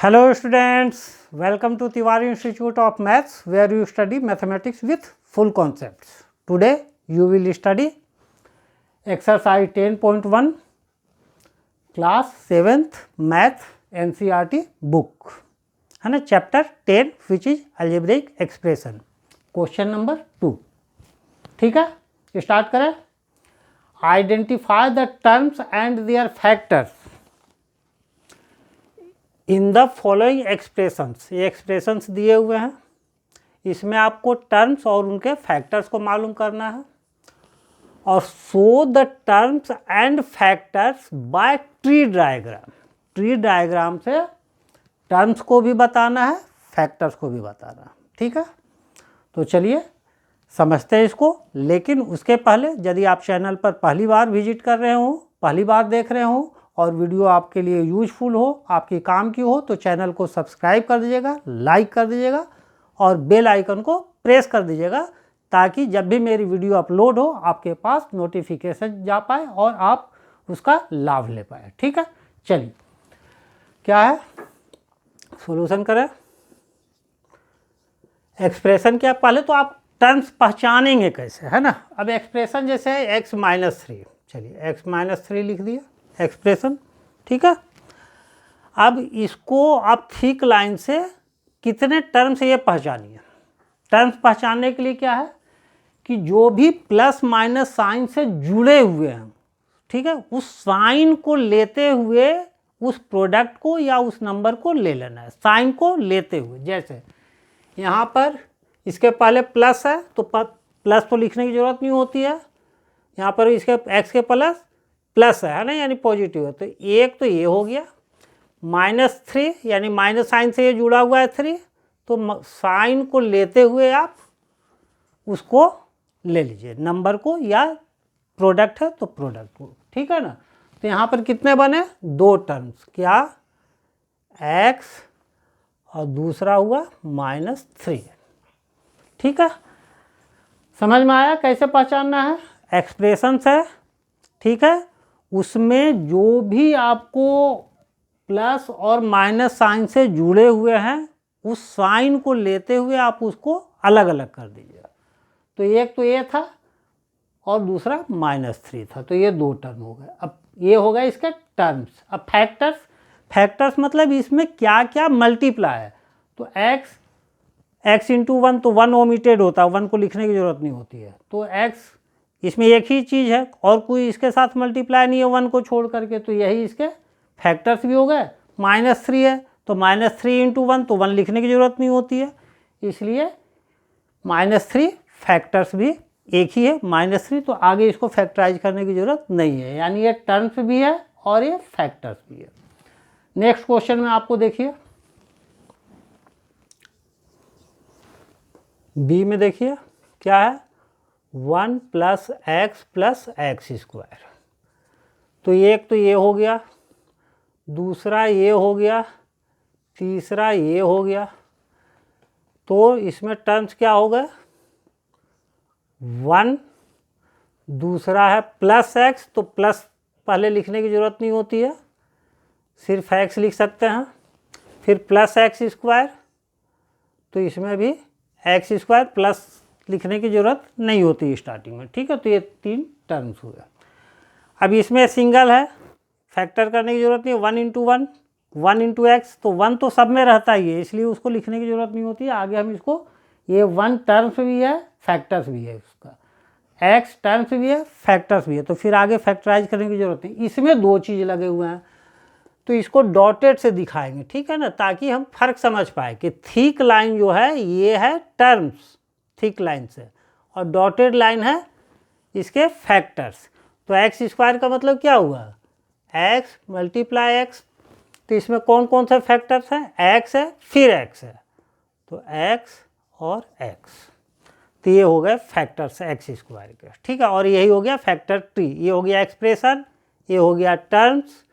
Hello students, welcome to Tiwari Institute of Maths where you study mathematics with full concepts. Today you will study exercise 10.1 class 7th math NCERT book है ना, chapter 10 which is algebraic expression, question number 2. ठीक है, start करें. Identify the terms and their factors in the following expressions. ये expressions दिए हुए हैं, इसमें आपको टर्म्स और उनके फैक्टर्स को मालूम करना है और show the terms and factors bye tree diagram. Tree diagram से टर्म्स को भी बताना है, फैक्टर्स को भी बताना है. ठीक है, तो चलिए समझते हैं इसको. लेकिन उसके पहले यदि आप चैनल पर पहली बार विजिट कर रहे हो, पहली बार देख रहे हो और वीडियो आपके लिए यूजफुल हो, आपके काम की हो, तो चैनल को सब्सक्राइब कर दीजिएगा, लाइक कर दीजिएगा और बेल आइकन को प्रेस कर दीजिएगा ताकि जब भी मेरी वीडियो अपलोड हो आपके पास नोटिफिकेशन जा पाए और आप उसका लाभ ले पाए. ठीक है, चलिए क्या है, सॉल्यूशन करें. एक्सप्रेशन क्या, पहले तो आप टर्म्स पहचानेंगे कैसे, है ना. अब एक्सप्रेशन जैसे x-3, चलिए x-3 लिख दिया एक्सप्रेशन. ठीक है, अब इसको आप थिक लाइन से कितने टर्म्स ये पहचानिए. टर्म्स पहचानने के लिए क्या है कि जो भी प्लस माइनस साइन से जुड़े हुए हैं, ठीक है, उस साइन को लेते हुए उस प्रोडक्ट को या उस नंबर को ले लेना है. साइन को लेते हुए, जैसे यहाँ पर इसके पहले प्लस है तो प्लस तो लिखने की ज़रूरत नहीं होती है. यहाँ पर इसके एक्स के प्लस है ना, यानी पॉजिटिव है. तो एक तो ये हो गया. -3 यानी माइनस साइन से ये जुड़ा हुआ है 3, तो साइन को लेते हुए आप उसको ले लीजिए, नंबर को या प्रोडक्ट है तो प्रोडक्ट को. ठीक है ना. तो यहाँ पर कितने बने, 2 टर्म्स. क्या, x और दूसरा हुआ -3. ठीक है, समझ में आया कैसे पहचानना है. एक्सप्रेशंस है, ठीक है, उसमें जो भी आपको प्लस और माइनस साइन से जुड़े हुए हैं उस साइन को लेते हुए आप उसको अलग अलग कर दीजिए. तो एक तो ये था और दूसरा -3 था, तो ये 2 टर्म हो गए. अब ये हो गए इसके टर्म्स. अब फैक्टर्स मतलब इसमें क्या क्या मल्टीप्लाई है. तो x इंटू 1, तो 1 ओमिटेड होता है, 1 को लिखने की ज़रूरत नहीं होती है. तो x इसमें एक ही चीज़ है और कोई इसके साथ मल्टीप्लाई नहीं है 1 को छोड़ करके, तो यही इसके फैक्टर्स भी हो गए. -3 है तो -3 इंटू 1, तो 1 लिखने की ज़रूरत नहीं होती है, इसलिए -3 फैक्टर्स भी एक ही है, -3. तो आगे इसको फैक्टराइज करने की ज़रूरत नहीं है, यानी ये टर्म्स भी है और ये फैक्टर्स भी है. नेक्स्ट क्वेश्चन में आपको देखिए, बी में देखिए क्या है, 1 + x + x². तो एक तो ये हो गया, दूसरा ये हो गया, तीसरा ये हो गया. तो इसमें टर्म्स क्या हो गए, 1, दूसरा है +x, तो प्लस पहले लिखने की ज़रूरत नहीं होती है, सिर्फ x लिख सकते हैं. फिर +x², तो इसमें भी x² प्लस लिखने की ज़रूरत नहीं होती स्टार्टिंग में. ठीक है, तो ये 3 टर्म्स हुए. अब इसमें सिंगल है, फैक्टर करने की ज़रूरत नहीं है. 1 इंटू 1, 1 इंटू x, तो 1 तो सब में रहता ही है, इसलिए उसको लिखने की ज़रूरत नहीं होती है. आगे हम इसको, ये 1 टर्म्स भी है, फैक्टर्स भी है, उसका x टर्म्स भी है, फैक्टर्स भी है, तो फिर आगे फैक्टराइज करने की ज़रूरत नहीं. इसमें 2 चीज़ लगे हुए हैं तो इसको डॉटेड से दिखाएंगे. ठीक है ना, ताकि हम फर्क समझ पाए कि थिक लाइन जो है ये है टर्म्स, थिक लाइन से, और डॉटेड लाइन है इसके फैक्टर्स. तो x² का मतलब क्या हुआ, x × x. तो इसमें कौन कौन से फैक्टर्स हैं, x है फिर x है, तो x और x. तो ये हो गए फैक्टर्स x² के. ठीक है, और यही हो गया फैक्टर ट्री. ये हो गया एक्सप्रेशन, ये हो गया टर्म्स,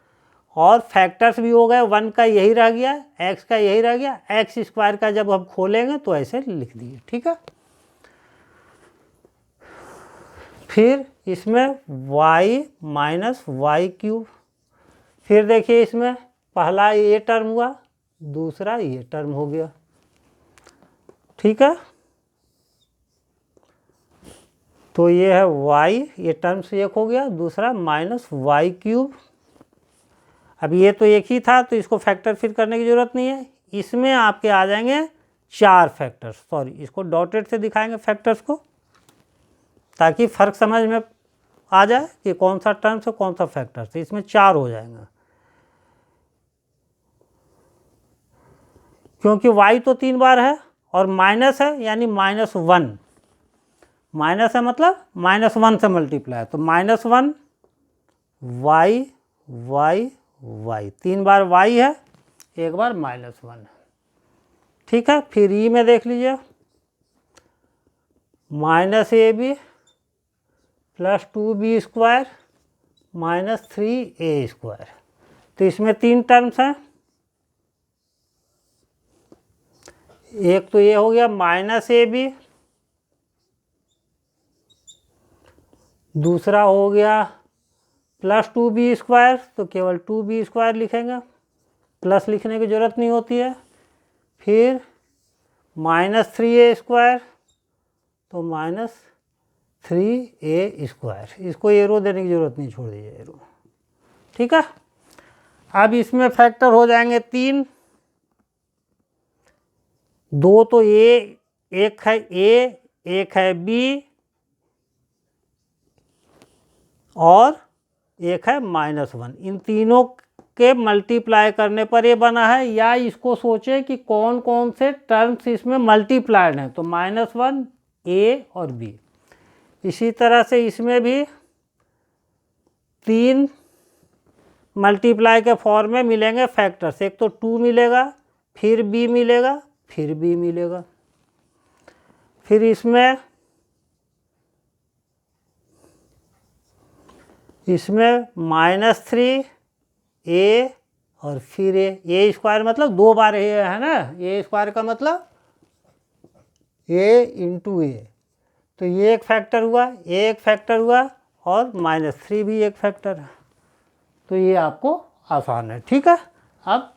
और फैक्टर्स भी हो गए. 1 का यही रह गया, x का यही रह गया. x² का जब हम खोलेंगे तो ऐसे लिख दिए. ठीक है, फिर इसमें y - y³. फिर देखिए इसमें पहला ये टर्म हुआ दूसरा ये टर्म हो गया, ठीक है। तो ये है y, ये टर्म से एक हो गया, दूसरा माइनस वाई क्यूब। अब ये तो एक ही था तो इसको फैक्टर फिर करने की ज़रूरत नहीं है, इसमें आपके आ जाएंगे 4 फैक्टर्स। सॉरी, इसको डॉटेड से दिखाएंगे फैक्टर्स को, ताकि फ़र्क समझ में आ जाए कि कौन सा टर्म से कौन सा फैक्टर से। इसमें 4 हो जाएंगे, क्योंकि y तो 3 बार है और माइनस है, यानी -1। माइनस है मतलब -1 से मल्टीप्लाई, तो -1 y y y, 3 बार y है, एक बार -1 है, ठीक है। फिर ई में देख लीजिए, -ab plus 2b² minus 3a²। तो इसमें 3 टर्म्स हैं, एक तो ये हो गया -ab, दूसरा हो गया प्लस 2b², तो केवल 2b² लिखेंगे, प्लस लिखने की ज़रूरत नहीं होती है। फिर -3a², तो -3a², इसको एरो देने की ज़रूरत नहीं, छोड़ दीजिए एरो, ठीक है। अब इसमें फैक्टर हो जाएंगे 3, 2 तो एक है a, एक है b और एक है -1। इन तीनों के मल्टीप्लाई करने पर ये बना है, या इसको सोचें कि कौन कौन से टर्म्स इसमें मल्टीप्लाइड हैं, तो -1 a और b। इसी तरह से इसमें भी 3 मल्टीप्लाई के फॉर्म में मिलेंगे फैक्टर्स, एक तो 2 मिलेगा, फिर b मिलेगा, फिर b मिलेगा। फिर इसमें -3a और फिर a² मतलब 2 बार a है ना, a² का मतलब a इंटू a, तो ये एक फैक्टर हुआ, एक फैक्टर हुआ, और -3 भी एक फैक्टर है। तो ये आपको आसान है, ठीक है। अब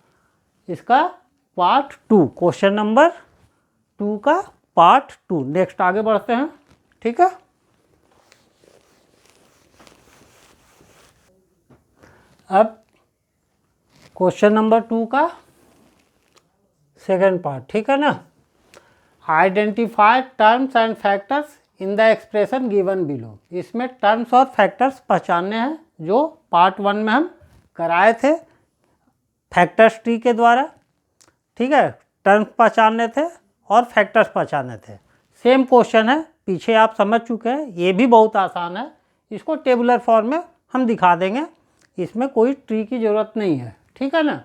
इसका पार्ट 2, क्वेश्चन नंबर 2 का पार्ट 2, नेक्स्ट आगे बढ़ते हैं, ठीक है। अब क्वेश्चन नंबर 2 का सेकंड पार्ट, ठीक है ना। Identify terms and factors in the expression given below. इसमें टर्म्स और फैक्टर्स पहचानने हैं, जो पार्ट 1 में हम कराए थे फैक्टर्स ट्री के द्वारा, ठीक है। टर्म्स पहचानने थे और फैक्टर्स पहचानने थे। सेम क्वेश्चन है, पीछे आप समझ चुके हैं, ये भी बहुत आसान है। इसको टेबुलर फॉर्म में हम दिखा देंगे, इसमें कोई ट्री की ज़रूरत नहीं है, ठीक है ना।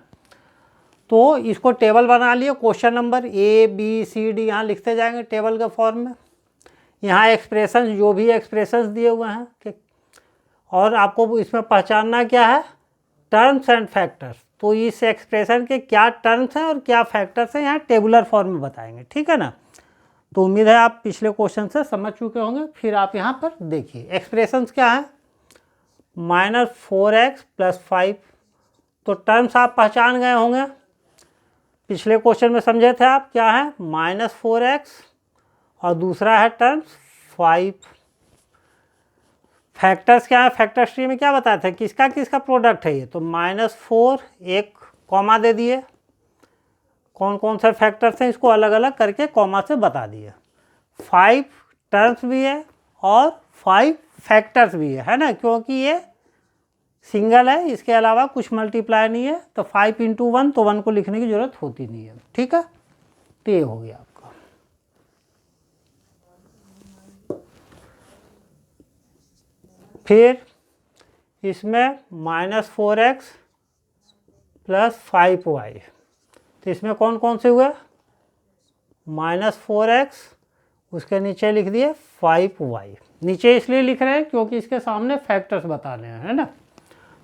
तो इसको टेबल बना लिए, question number A B C D यहाँ लिखते जाएंगे टेबल के फॉर्म में। यहाँ एक्सप्रेशन, जो भी एक्सप्रेशंस दिए हुए हैं, ठीक। और आपको इसमें पहचानना क्या है, टर्म्स एंड फैक्टर्स। तो इस एक्सप्रेशन के क्या टर्म्स हैं और क्या फैक्टर्स हैं, यहाँ टेबुलर फॉर्म में बताएंगे, ठीक है ना। तो उम्मीद है आप पिछले क्वेश्चन से समझ चुके होंगे। फिर आप यहाँ पर देखिए एक्सप्रेशंस क्या है, -4x + 5, तो टर्म्स आप पहचान गए होंगे, पिछले क्वेश्चन में समझे थे आप, क्या है -4x और दूसरा है टर्म्स 5। फैक्टर्स क्या है, फैक्टर्स ट्री में क्या बताया था, किसका किसका प्रोडक्ट है ये, तो -4, एक कॉमा दे दिए, कौन कौन से फैक्टर्स हैं इसको अलग अलग करके कॉमा से बता दिए। 5 टर्म्स भी है और 5 फैक्टर्स भी है ना, क्योंकि ये सिंगल है, इसके अलावा कुछ मल्टीप्लाई नहीं है, तो 5 × 1, तो 1 को लिखने की ज़रूरत होती नहीं है, ठीक है। तो ये हो गया आपका। फिर इसमें -4x + 5y, तो इसमें कौन कौन से हुए, -4x, उसके नीचे लिख दिए 5y। नीचे इसलिए लिख रहे हैं क्योंकि इसके सामने फैक्टर्स बताने हैं, है ना।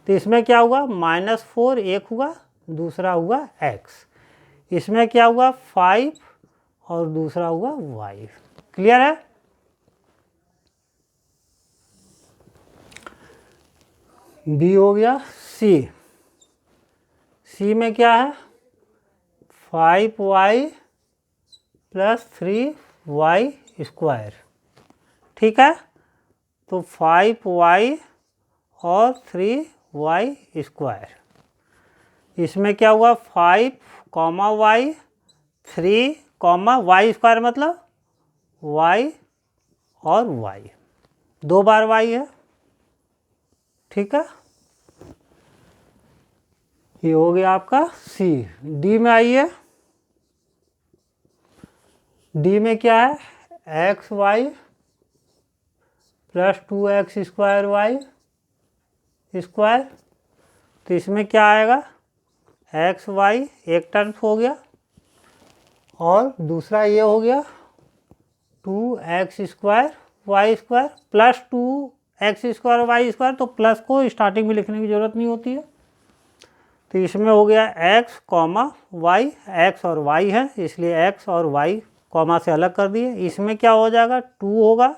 तो इसमें क्या हुआ, -4 एक हुआ, दूसरा हुआ x, इसमें क्या हुआ 5 और दूसरा हुआ y। क्लियर है। b हो गया। c में क्या है, 5y प्लस 3y स्क्वायर, ठीक है। तो 5y और 3y स्क्वायर, इसमें क्या हुआ 5 comma y 3 comma y square मतलब y और y, 2 बार y है, ठीक है। ये हो गया आपका C। D में आइए, D में क्या है xy plus 2x square y square. तो इसमें क्या आएगा एक्स वाई एक टर्म हो गया और दूसरा ये हो गया 2x square Y square plus 2x square Y square. तो प्लस को स्टार्टिंग में लिखने की ज़रूरत नहीं होती है। तो इसमें हो गया x कॉमा वाई, एक्स और y है इसलिए x और y कॉमा से अलग कर दिए। इसमें क्या हो जाएगा 2 होगा,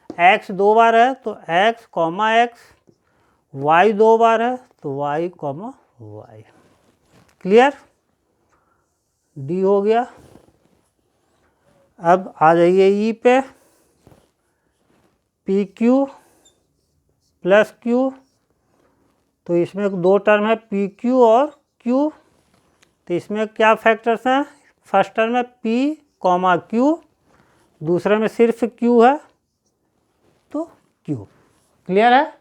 x 2 बार है तो x कॉमा x, y 2 बार है तो y comma y। Clear, D हो गया। अब आ जाइए ई पे, पी क्यू प्लस क्यू। तो इसमें 2 टर्म है पी क्यू और क्यू। तो इसमें क्या फैक्टर्स हैं, फर्स्ट टर्म है पी कॉमा क्यू, दूसरे में सिर्फ क्यू है तो क्यू। क्लियर है।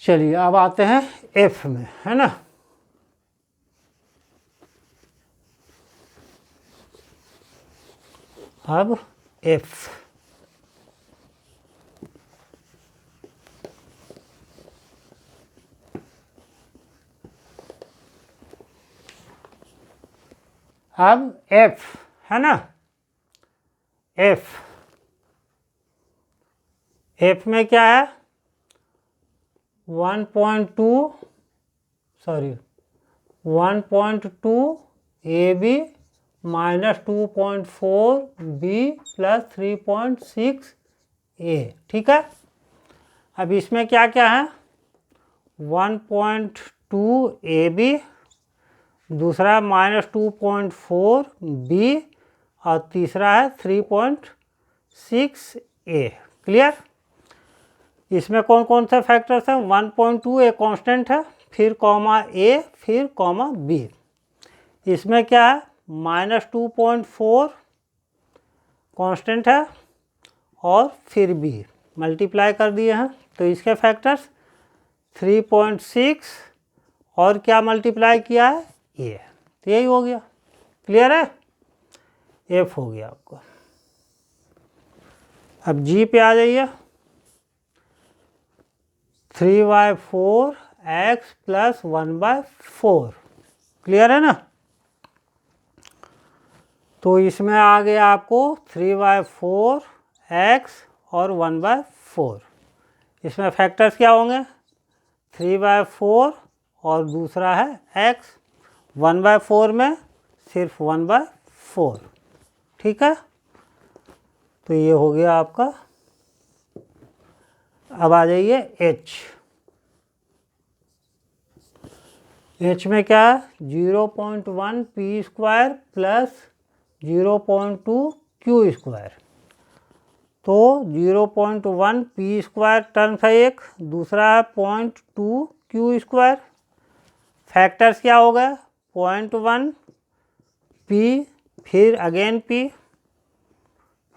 चलिए अब आते हैं एफ में, है ना। अब एफ, अब एफ है ना, एफ में क्या है 1.2 AB minus 2.4 B plus 3.6 A, ठीक है। अब इसमें क्या क्या है 1.2 AB, दूसरा माइनस 2.4 B और तीसरा है 3.6 A। क्लियर। इसमें कौन कौन से फैक्टर्स हैं 1.2 ए कांस्टेंट है, फिर कॉमा ए, फिर कॉमा बी। इसमें क्या है माइनस 2.4 कांस्टेंट है और फिर बी मल्टीप्लाई कर दिए हैं तो इसके फैक्टर्स 3.6 और क्या मल्टीप्लाई किया है ए। तो यही हो गया। क्लियर है, एफ हो गया आपको। अब जी पे आ जाइए, 3/4 x प्लस 1/4। क्लियर है ना। तो इसमें आ गया आपको 3/4 x और 1/4। इसमें फैक्टर्स क्या होंगे 3/4 और दूसरा है x, 1/4 में सिर्फ 1/4, ठीक है। तो ये हो गया आपका। अब आ जाइए एच में क्या है 0.1 P square plus 0.2 Q square. तो 0.1 पी स्क्वायर टर्म है एक, दूसरा है 0.2 क्यू स्क्वायर। फैक्टर्स क्या हो गए 0.1 पी, फिर अगेन पी,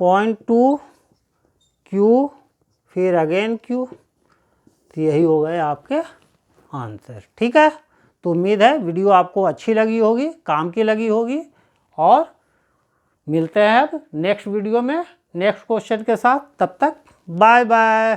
0.2 क्यू, फिर अगेन क्यू। तो यही हो गए आपके आंसर, ठीक है। तो उम्मीद है वीडियो आपको अच्छी लगी होगी, काम की लगी होगी। और मिलते हैं अब नेक्स्ट वीडियो में नेक्स्ट क्वेश्चन के साथ। तब तक बाय बाय।